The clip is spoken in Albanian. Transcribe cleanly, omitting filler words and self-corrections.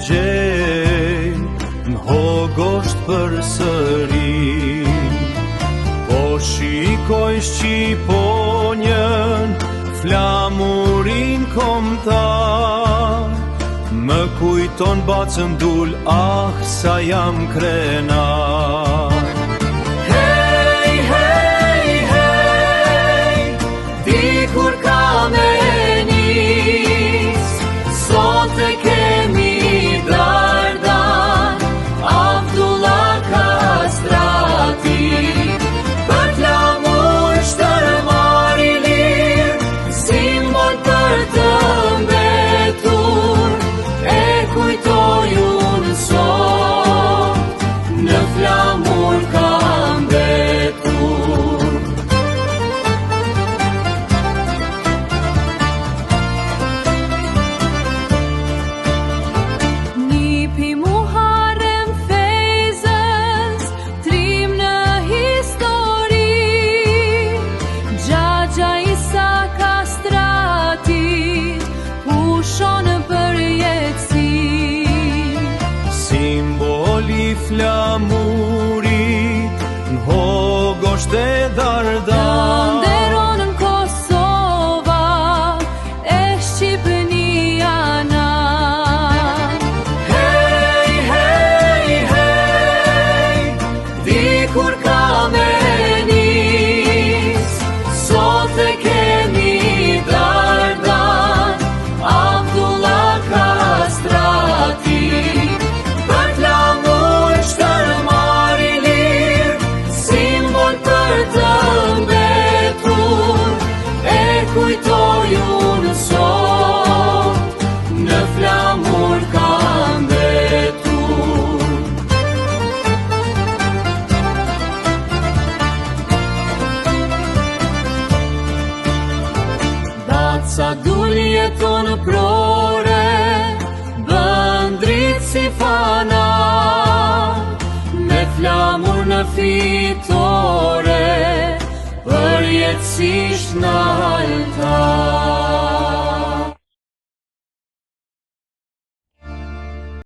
gjej në hogosht përsëri. Po shikoj Shqiponjën, flamurin kombëtar, më kujton bacën dul, ah sa jam krenar. Hej, hej, hej, dikur ka me nis, sot e kemi Dardan, Abdullah Kastrati, për flamur shtërmar i lir, simbol për të mbetur, e kujtoj unë sot, në flamur ka mbetur. Nipi Muharrem Fejzës, trim në histori, Xhaxha Isa Kastrati, pushon për jetësi. Simboli flamurit në hogosht e Dardan, nderon në Kosova e Shqipënia na. Hej, hej, hej, dikur ka me nis, sot e kemi Dardan, Abdullah Kastrati, për flamur shtërmar i lir, simbol për të mbetur, e kujtoj unë sot, në flamur ka mbetur. Daca dul jeton prore, bën dritë si fana, me flamur në fitore, për jetësisht në altar.